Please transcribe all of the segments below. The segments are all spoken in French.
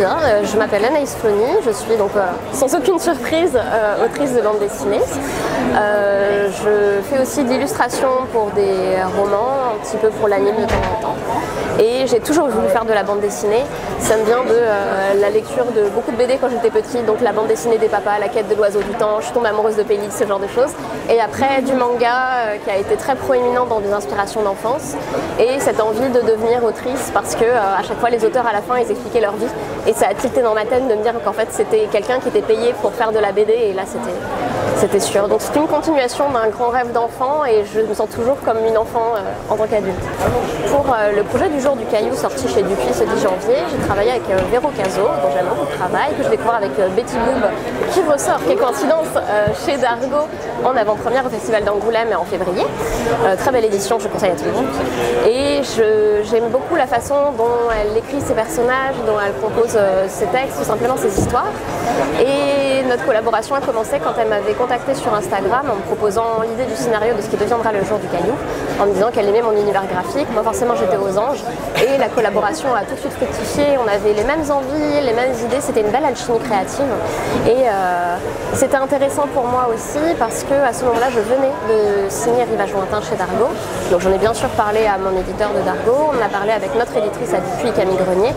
bien, je m'appelle Anaïs Flony, je suis donc sans aucune surprise autrice de bande dessinée. Je fais aussi de l'illustration pour des romans, un petit peu pour l'anime de temps en temps. Et j'ai toujours voulu faire de la bande dessinée. Ça me vient de la lecture de beaucoup de BD quand j'étais petite, donc la bande dessinée des papas, La quête de l'oiseau du temps, je suis tombée amoureuse de Pélix, ce genre de choses. Et après du manga qui a été très proéminent dans des inspirations d'enfance. Et cette envie de devenir autrice parce que à chaque fois les auteurs à la fin ils expliquaient leur vie. Et ça a tilté dans ma tête de me dire qu'en fait c'était quelqu'un qui était payé pour faire de la BD et là c'était sûr. Donc c'est une continuation d'un grand rêve d'enfant et je me sens toujours comme une enfant en tant qu'adulte. Pour le projet du jour du caillou sorti chez Dupuis ce 10 janvier, j'ai travaillé avec Véro Cazot, dont j'aime beaucoup le travail, que je découvre avec Betty Boob, qui ressort, quelle coïncidence, chez Dargaud en avant-première au Festival d'Angoulême en février. Très belle édition, je conseille à tout le monde. Et j'aime beaucoup la façon dont elle écrit ses personnages, dont elle compose ses textes, tout simplement ses histoires. Et notre collaboration a commencé quand elle m'avait contactée sur Instagram en me proposant l'idée du scénario de ce qui deviendra le jour du caillou, en me disant qu'elle aimait mon univers graphique. Moi forcément j'étais aux anges et la collaboration a tout de suite fructifié. On avait les mêmes envies, les mêmes idées, c'était une belle alchimie créative. Et c'était intéressant pour moi aussi parce qu'à ce moment-là je venais de signer Rivage Lointain chez Dargaud. Donc j'en ai bien sûr parlé à mon éditeur de Dargaud, on a parlé avec notre éditrice à Dupuis, Camille Grenier,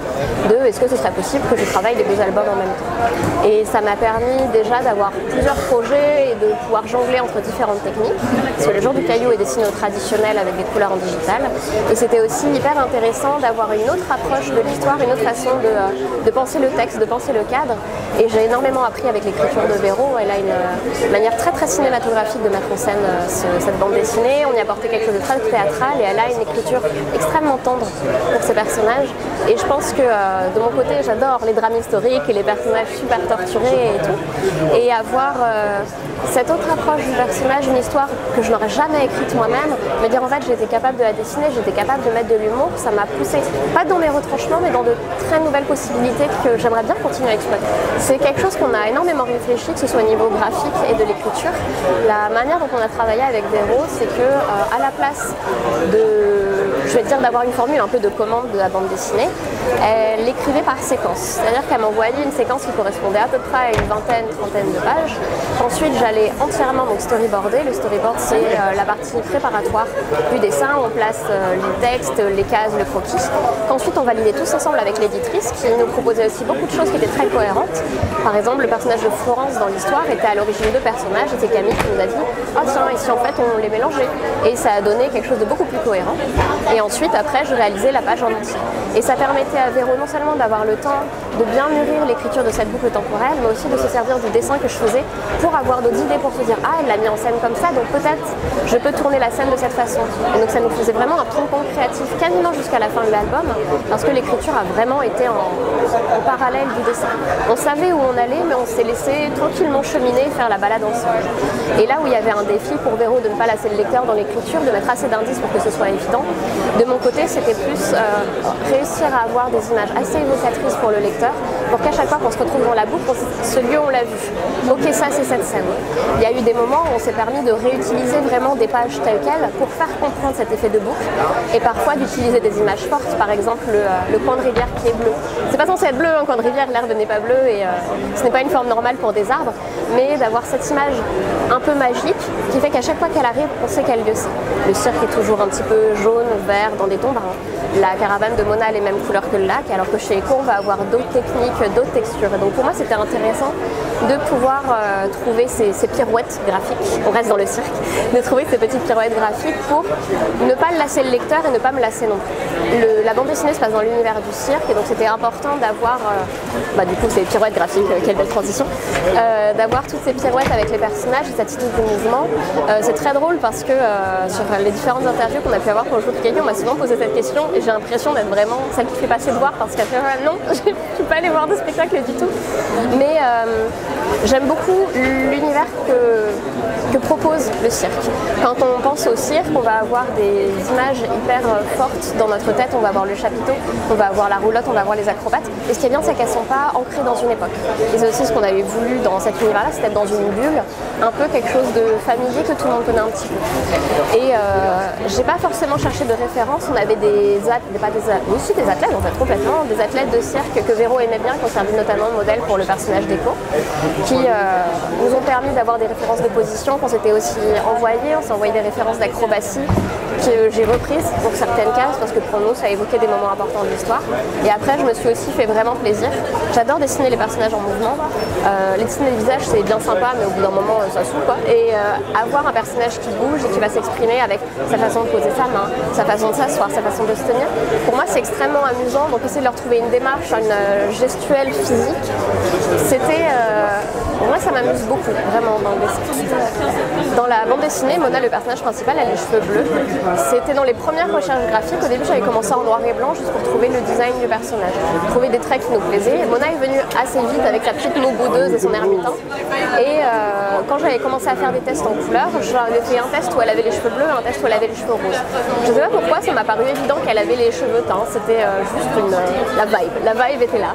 de est-ce que ce serait possible que je travaille les deux albums en même temps. Et ça m'a permis déjà d'avoir plusieurs projets et de pouvoir jongler entre différentes techniques, parce que le jour du caillou est dessiné au traditionnel avec des couleurs en digital. Et c'était aussi hyper intéressant d'avoir une autre approche de l'histoire, une autre façon de penser le texte, de penser le cadre. Et j'ai énormément appris avec l'écriture de Véro. Elle a une manière très très cinématographique de mettre en scène cette bande dessinée. On y a apporté quelque chose de très théâtral et elle a une écriture extrêmement tendre pour ses personnages. Et je pense que de mon côté, j'adore les drames historiques et les personnages super torturés et tout. Et avoir cette autre approche du personnage, une histoire que je n'aurais jamais écrite moi-même, me dire en fait j'étais capable de la dessiner, j'étais capable de mettre de l'humour, ça m'a poussé, pas dans mes retranchements, mais dans de très nouvelles possibilités que j'aimerais bien continuer à exploiter. C'est quelque chose qu'on a énormément réfléchi, que ce soit au niveau graphique et de l'écriture. La manière dont on a travaillé avec Véro, c'est que à la place je vais dire d'avoir une formule un peu de commande de la bande dessinée, elle écrivait par séquence. C'est-à-dire qu'elle m'envoyait une séquence qui correspondait à peu près à une vingtaine, trentaine de pages. Ensuite, j'allais entièrement storyboarder. Le storyboard, c'est la partie préparatoire du dessin. On place les textes, les cases, le croquis. Qu'ensuite, on validait tous ensemble avec l'éditrice qui nous proposait aussi beaucoup de choses qui étaient très cohérentes. Par exemple, le personnage de Florence dans l'histoire était à l'origine deux personnages. Et c'est Camille qui nous a dit « Ah tiens, ici en fait, on les mélangeait. » Et ça a donné quelque chose de beaucoup plus cohérent. Et ensuite, après, je réalisais la page en entier. Et ça permettait à Véro non seulement d'avoir le temps de bien mûrir l'écriture de cette boucle temporelle, mais aussi de se servir du dessin que je faisais pour avoir d'autres idées, pour se dire « Ah, elle l'a mis en scène comme ça, donc peut-être je peux tourner la scène de cette façon. » Et donc ça nous faisait vraiment un ping-pong créatif quasiment jusqu'à la fin de l'album, parce que l'écriture a vraiment été en parallèle du dessin. On savait où on allait, mais on s'est laissé tranquillement cheminer, faire la balade ensemble. Et là où il y avait un défi pour Véro de ne pas lasser le lecteur dans l'écriture, de mettre assez d'indices pour que ce soit évident, de mon côté c'était plus réussir à avoir des images assez évocatrices pour le lecteur, pour qu'à chaque fois qu'on se retrouve dans la boucle, ce lieu on l'a vu. Ok, ça c'est cette scène. Il y a eu des moments où on s'est permis de réutiliser vraiment des pages telles quelles pour faire comprendre cet effet de boucle et parfois d'utiliser des images fortes, par exemple le coin de rivière qui est bleu. C'est pas censé être bleu, un coin de rivière, l'herbe n'est pas bleue et ce n'est pas une forme normale pour des arbres, mais d'avoir cette image un peu magique qui fait qu'à chaque fois qu'elle arrive, on sait quel lieu c'est. Le cirque est toujours un petit peu jaune, vert, dans des tons bruns. La caravane de Mona a les mêmes couleurs que le lac, alors que chez Eco, on va avoir d'autres techniques, d'autres textures. Et donc pour moi, c'était intéressant de pouvoir trouver ces pirouettes graphiques, on reste dans le cirque, de trouver ces petites pirouettes graphiques pour ne pas lasser le lecteur et ne pas me lasser non plus. La bande dessinée se passe dans l'univers du cirque et donc c'était important d'avoir, du coup ces pirouettes graphiques, quelle belle transition, d'avoir toutes ces pirouettes avec les personnages et cette attitude de mouvement. C'est très drôle parce que sur les différentes interviews qu'on a pu avoir pour le jour du caillou, on m'a souvent posé cette question et j'ai l'impression d'être vraiment celle qui fait passer de voir parce qu'elle fait non, je ne suis pas allée voir de spectacle du tout. Mais j'aime beaucoup l'univers que propose le cirque. Quand on pense au cirque, on va avoir des images hyper fortes dans notre tête, on va avoir le chapiteau, on va avoir la roulotte, on va avoir les acrobates. Et ce qui est bien, c'est qu'elles ne sont pas ancrées dans une époque. Et c'est aussi ce qu'on avait voulu dans cet univers-là, c'était être dans une bulle un peu quelque chose de familier que tout le monde connaît un petit peu. Et j'ai pas forcément cherché de référence. On avait des athlètes en fait, complètement, des athlètes de cirque que Véro aimait bien, qui ont servi notamment de modèle pour le personnage d'Echo, qui nous ont permis d'avoir des références de position qu'on s'était aussi envoyées. On s'est envoyé des références d'acrobatie que j'ai reprises pour certaines cases parce que pour nous ça évoquait des moments importants de l'histoire. Et après je me suis aussi fait vraiment plaisir. J'adore dessiner les personnages en mouvement. Les dessiner le visage c'est bien sympa, mais au bout d'un moment ça saoule quoi. Et avoir un personnage qui bouge et qui va s'exprimer avec sa façon de poser sa main, sa façon de s'asseoir, sa façon de se tenir, pour moi c'est extrêmement amusant. Donc essayer de leur trouver une démarche, une gestuelle physique, c'était moi ça m'amuse beaucoup vraiment dans le dessin. Dans la bande dessinée, Mona, le personnage principal, elle a les cheveux bleus. C'était dans les premières recherches graphiques. Au début j'avais commencé en noir et blanc juste pour trouver le design du personnage, trouver des traits qui nous plaisaient. Mona est venue assez vite avec sa petite moue boudeuse et son air mutin. Et quand j'avais commencé à faire des tests en couleur, j'avais fait un test où elle avait les cheveux bleus et un test où elle avait les cheveux roses. Je ne sais pas pourquoi, ça m'a paru évident qu'elle avait les cheveux teints. C'était juste la vibe. La vibe était là.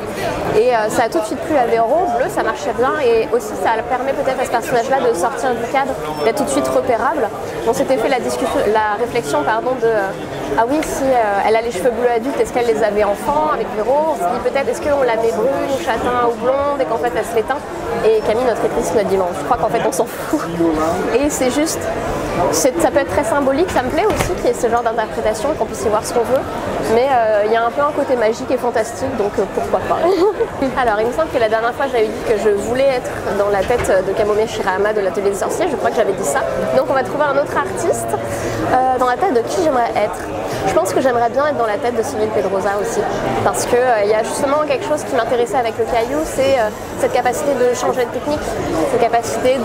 Et ça a tout de suite plu à Véro. Bleu, ça marchait bien. Et aussi, ça permet peut-être à ce personnage-là de sortir du cadre, d'être tout de suite repérable. On s'était fait la réflexion de ah oui, si elle a les cheveux bleus adultes, est-ce qu'elle les avait enfants avec Véro? On se dit peut-être est-ce qu'on la met brune, châtain ou blonde et qu'en fait elle se les teint. Et Camille, notre écrivain, me dit non, je crois qu'en fait on s'en fout. Et c'est juste, ça peut être très symbolique, ça me plaît aussi qu'il y ait ce genre d'interprétation, qu'on puisse y voir ce qu'on veut. Mais il y a un peu un côté magique et fantastique, donc pourquoi pas. Alors il me semble que la dernière fois j'avais dit que je voulais être dans la tête de Kamome Shirahama de l'Atelier des Sorciers, je crois que j'avais dit ça. Donc on va trouver un autre artiste. Dans la tête de qui j'aimerais être? Je pense que j'aimerais bien être dans la tête de Cyril Pedrosa aussi, parce que il y a justement quelque chose qui m'intéressait avec le caillou, c'est cette capacité de changer de technique, cette capacité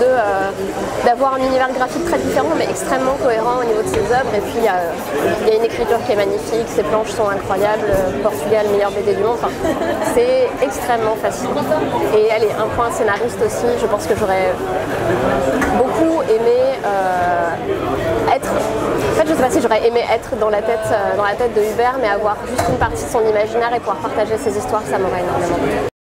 d'avoir un univers graphique très différent mais extrêmement cohérent au niveau de ses œuvres. Et puis il y a une écriture qui est magnifique, ses planches sont incroyables, Portugal, meilleure BD du monde, enfin, c'est extrêmement fascinant. Et allez, un point scénariste aussi, je pense que j'aurais beaucoup aimé être... En fait, je ne sais pas si j'aurais aimé être dans la tête de Hubert, mais avoir juste une partie de son imaginaire et pouvoir partager ses histoires, ça m'aurait énormément plu.